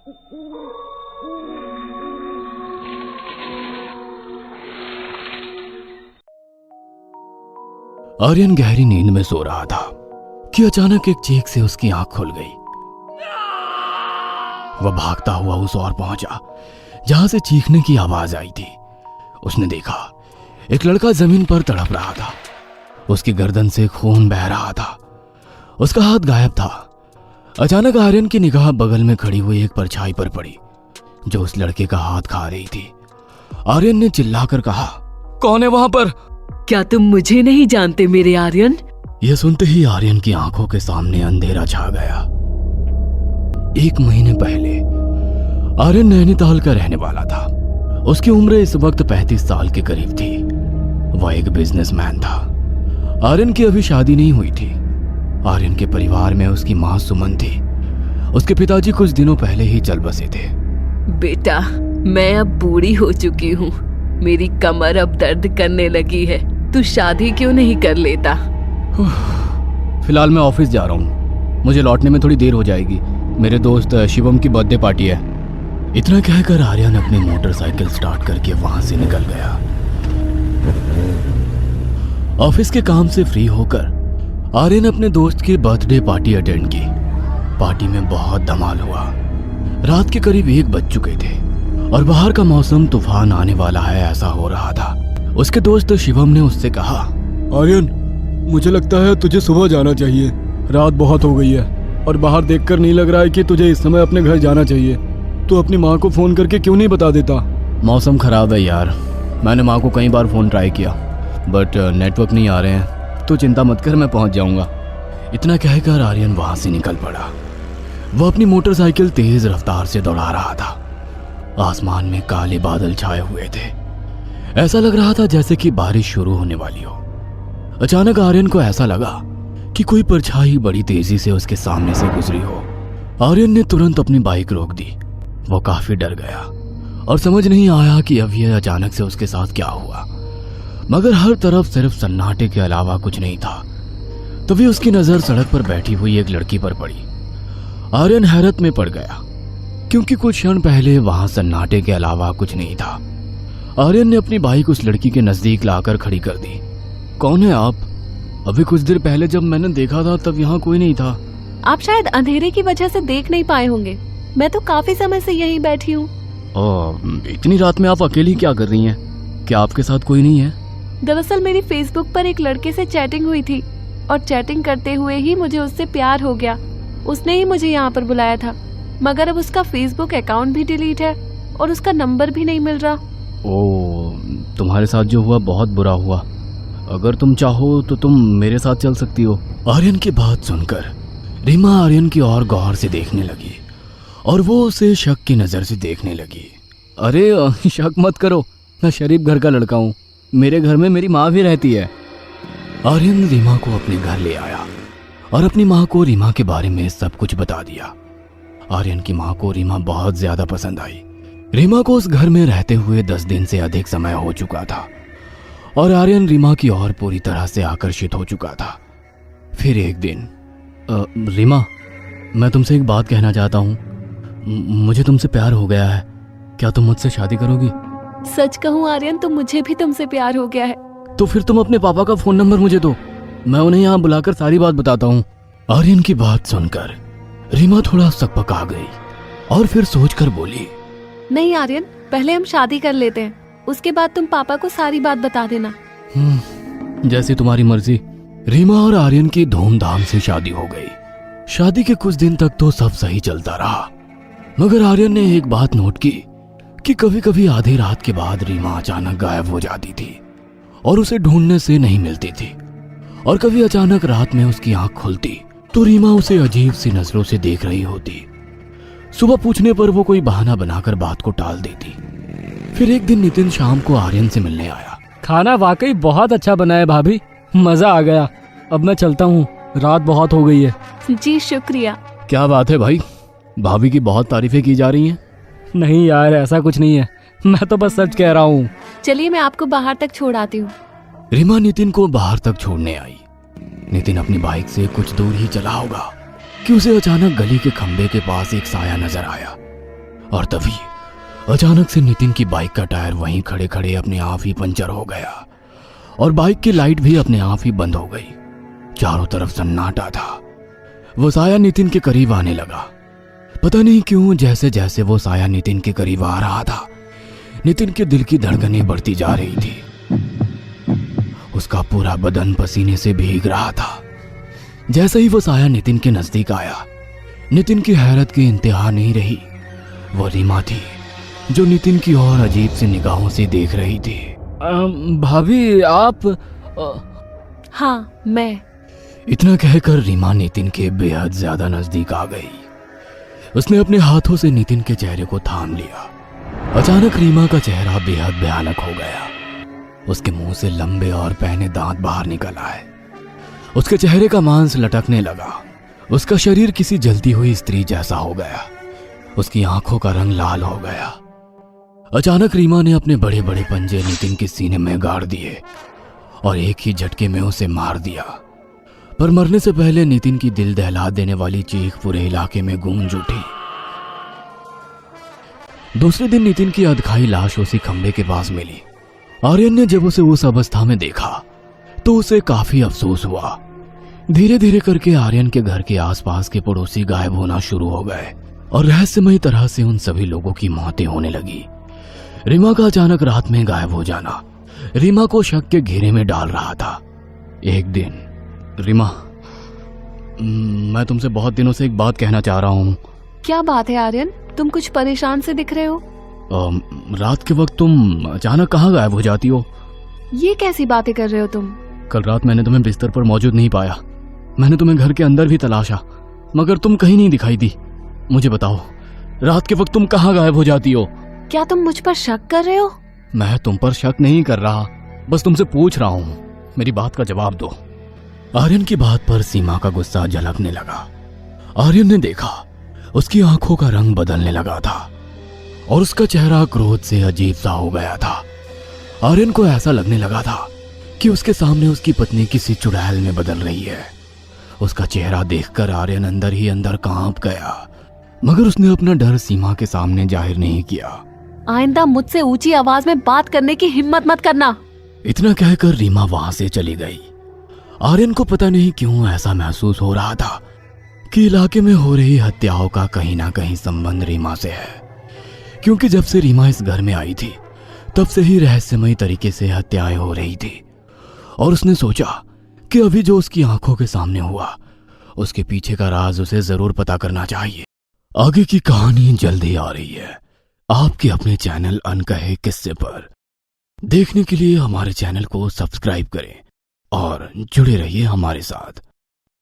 आर्यन गहरी नींद में सो रहा था कि अचानक एक चीख से उसकी आंख खुल गई। वह भागता हुआ उस ओर पहुंचा जहां से चीखने की आवाज आई थी। उसने देखा एक लड़का जमीन पर तड़प रहा था। उसकी गर्दन से खून बह रहा था। उसका हाथ गायब था। अचानक आर्यन की निगाह बगल में खड़ी हुई एक परछाई पर पड़ी जो उस लड़के का हाथ खा रही थी। आर्यन ने चिल्लाकर कहा, कौन है वहां पर? क्या तुम मुझे नहीं जानते मेरे आर्यन? यह सुनते ही आर्यन की आंखों के सामने अंधेरा छा गया। 1 महीने पहले आर्यन नैनीताल का रहने वाला था। उसकी उम्र इस वक्त 35 साल के करीब थी। वह एक बिजनेसमैन था। आर्यन की अभी शादी नहीं हुई थी। आर्यन के परिवार में उसकी मां सुमन थी। उसके पिताजी कुछ दिनों पहले ही चल बसे थे। बेटा, मैं अब बूढ़ी हो चुकी हूँ। मेरी कमर अब दर्द करने लगी है। तू शादी क्यों नहीं कर लेता? फिलहाल मैं ऑफिस जा रहा हूँ। मुझे लौटने में थोड़ी देर हो जाएगी। मेरे दोस्त शिवम की बर्थडे पार्टी है। इतना कहकर आर्यन अपनी मोटरसाइकिल स्टार्ट करके वहां से निकल गया। ऑफिस के काम से फ्री होकर आर्यन अपने दोस्त की बर्थडे पार्टी अटेंड की। पार्टी में बहुत धमाल हुआ। रात के करीब 1 बज चुके थे और बाहर का मौसम तूफान आने वाला है ऐसा हो रहा था। उसके दोस्त शिवम ने उससे कहा, आर्यन, मुझे लगता है तुझे सुबह जाना चाहिए। रात बहुत हो गई है और बाहर देखकर नहीं लग रहा है कि तुझे इस समय अपने घर जाना चाहिए। तू अपनी माँ को फोन करके क्यों नहीं बता देता? मौसम खराब है यार। मैंने माँ को कई बार फोन ट्राई किया बट नेटवर्क नहीं आ रहे हैं। तो चिंता मत कर, मैं पहुंच जाऊंगा। इतना कहकर आर्यन वहां से निकल पड़ा। वह अपनी मोटरसाइकिल तेज रफ्तार से दौड़ा रहा था। आसमान में काले बादल छाए हुए थे। ऐसा लग रहा था जैसे कि बारिश शुरू होने वाली हो। अचानक आर्यन को ऐसा लगा कि कोई परछाई बड़ी तेजी से उसके सामने से गुजरी हो। आर्यन ने तुरंत अपनी बाइक रोक दी। वो काफी डर गया और समझ नहीं आया कि अब यह अचानक से उसके साथ क्या हुआ। मगर हर तरफ सिर्फ सन्नाटे के अलावा कुछ नहीं था। तभी उसकी नजर सड़क पर बैठी हुई एक लड़की पर पड़ी। आर्यन हैरत में पड़ गया क्योंकि कुछ क्षण पहले वहां सन्नाटे के अलावा कुछ नहीं था। आर्यन ने अपनी बाइक उस लड़की के नजदीक लाकर खड़ी कर दी। कौन है आप? अभी कुछ देर पहले जब मैंने देखा था तब यहाँ कोई नहीं था। आप शायद अंधेरे की वजह से देख नहीं पाए होंगे। मैं तो काफी समय से यहीं बैठी हूँ। इतनी रात में आप अकेली क्या कर रही हैं? क्या आपके साथ कोई नहीं है? दरअसल मेरी फेसबुक पर एक लड़के से चैटिंग हुई थी और चैटिंग करते हुए ही मुझे उससे प्यार हो गया। उसने ही मुझे यहाँ पर बुलाया था, मगर अब उसका फेसबुक अकाउंट भी डिलीट है और उसका नंबर भी नहीं मिल रहा। ओह, तुम्हारे साथ जो हुआ बहुत बुरा हुआ। अगर तुम चाहो तो तुम मेरे साथ चल सकती हो। आर्यन की बात सुनकर रीमा आर्यन की ओर गौर से देखने लगी और वो उसे शक की नजर से देखने लगी। अरे शक मत करो, मैं शरीफ घर का लड़का हूँ। मेरे घर में मेरी माँ भी रहती है। आर्यन रीमा को अपने घर ले आया और अपनी माँ को रीमा के बारे में सब कुछ बता दिया। आर्यन की माँ को रीमा बहुत ज्यादा पसंद आई। रीमा को उस घर में रहते हुए 10 दिन से अधिक समय हो चुका था और आर्यन रीमा की ओर पूरी तरह से आकर्षित हो चुका था। फिर एक दिन, रीमा, मैं तुमसे एक बात कहना चाहता हूँ। मुझे तुमसे प्यार हो गया है। क्या तुम मुझसे शादी करोगी? सच कहूँ आर्यन, तो मुझे भी तुमसे प्यार हो गया है। तो फिर तुम अपने पापा का फोन नंबर मुझे दो, मैं उन्हें यहाँ बुलाकर सारी बात बताता हूँ। आर्यन की बात सुनकर रीमा थोड़ा सकपका गई और फिर सोचकर बोली, नहीं आर्यन, पहले हम शादी कर लेते हैं, उसके बाद तुम पापा को सारी बात बता देना। जैसी तुम्हारी मर्जी। रीमा और आर्यन की धूमधाम से शादी हो गई। शादी के कुछ दिन तक तो सब सही चलता रहा, मगर आर्यन ने एक बात नोट की कि कभी कभी आधी रात के बाद रीमा अचानक गायब हो जाती थी और उसे ढूंढने से नहीं मिलती थी। और कभी अचानक रात में उसकी आंख खुलती तो रीमा उसे अजीब सी नजरों से देख रही होती। सुबह पूछने पर वो कोई बहाना बनाकर बात को टाल देती। फिर एक दिन नितिन शाम को आर्यन से मिलने आया। खाना वाकई बहुत अच्छा बना है भाभी, मजा आ गया। अब मैं चलता हूँ, रात बहुत हो गई है। जी शुक्रिया। क्या बात है भाई, भाभी की बहुत तारीफें की जा रही हैं। नहीं यार, ऐसा कुछ नहीं है, मैं तो बस सच कह रहा हूँ। चलिए मैं आपको बाहर तक छोड़ आती हूँ। रीमा नितिन को बाहर तक छोड़ने आई। नितिन अपनी बाइक से कुछ दूर ही चला होगा कि उसे अचानक गली के खंबे के पास एक साया नजर आया। और तभी अचानक से नितिन की बाइक का टायर वहीं खड़े खड़े अपने आप ही पंचर हो गया और बाइक की लाइट भी अपने आप ही बंद हो गई। चारों तरफ सन्नाटा था। वो साया नितिन के करीब आने लगा। पता नहीं क्यों जैसे जैसे वो साया नितिन के करीब आ रहा था, नितिन के दिल की धड़कनें बढ़ती जा रही थी। उसका पूरा बदन पसीने से भीग रहा था। जैसे ही वो साया नितिन के नजदीक आया, नितिन की हैरत की इंतहा नहीं रही। वो रीमा थी जो नितिन की ओर अजीब सी निगाहों से देख रही थी। भाभी आप हाँ, मैं। इतना कहकर रीमा नितिन के बेहद ज्यादा नजदीक आ गई। उसने अपने हाथों से नितिन के चेहरे को थाम लिया। अचानक रीमा का चेहरा बेहद भयानक हो गया। उसके मुंह से लंबे और पहने दांत बाहर निकल आए। उसके चेहरे का मांस लटकने लगा। उसका शरीर किसी जलती हुई स्त्री जैसा हो गया। उसकी आंखों का रंग लाल हो गया। अचानक रीमा ने अपने बड़े बड़े पंजे नितिन के सीने में गाड़ दिए और एक ही झटके में उसे मार दिया। पर मरने से पहले नितिन की दिल दहला देने वाली चीख पूरे इलाके में गूंज उठी। दूसरे दिन नितिन की अधखाई लाश उसी खंबे के पास मिली। आर्यन ने जब उसे उस अवस्था में देखा तो उसे काफी अफसोस हुआ। धीरे धीरे करके आर्यन के घर के आसपास के पड़ोसी गायब होना शुरू हो गए और रहस्यमयी तरह से उन सभी लोगों की मौतें होने लगी। रीमा का अचानक रात में गायब हो जाना रीमा को शक के घेरे में डाल रहा था। एक दिन, रीमा, मैं तुमसे बहुत दिनों से एक बात कहना चाह रहा हूँ। क्या बात है आर्यन? तुम कुछ परेशान से दिख रहे हो। रात के वक्त तुम अचानक कहाँ गायब हो जाती हो? ये कैसी बातें कर रहे हो तुम? कल रात मैंने तुम्हें बिस्तर पर मौजूद नहीं पाया। मैंने तुम्हें घर के अंदर भी तलाशा, मगर तुम कहीं नहीं दिखाई दी। मुझे बताओ, रात के वक्त तुम कहाँ गायब हो जाती हो? क्या तुम मुझ पर शक कर रहे हो? मैं तुम पर शक नहीं कर रहा, बस तुमसे पूछ रहा हूँ। मेरी बात का जवाब दो। आर्यन की बात पर सीमा का गुस्सा झलकने लगा। आर्यन ने देखा उसकी आंखों का रंग बदलने लगा था और उसका चेहरा क्रोध से अजीब सा हो गया था। आर्यन को ऐसा लगने लगा था कि उसके सामने उसकी पत्नी किसी चुड़ैल में बदल रही है। उसका चेहरा देखकर आर्यन अंदर ही अंदर कांप गया, मगर उसने अपना डर सीमा के सामने जाहिर नहीं किया। आइंदा मुझसे ऊंची आवाज में बात करने की हिम्मत मत करना। इतना कहकर रीमा वहां से चली गई। आर्यन को पता नहीं क्यों ऐसा महसूस हो रहा था कि इलाके में हो रही हत्याओं का कहीं ना कहीं संबंध रीमा से है, क्योंकि जब से रीमा इस घर में आई थी तब से ही रहस्यमयी तरीके से हत्याएं हो रही थी। और उसने सोचा कि अभी जो उसकी आंखों के सामने हुआ, उसके पीछे का राज उसे जरूर पता करना चाहिए। आगे की कहानी जल्द ही आ रही है आपके अपने चैनल अनकहे किस्से पर। देखने के लिए हमारे चैनल को सब्सक्राइब करें और जुड़े रहिए हमारे साथ।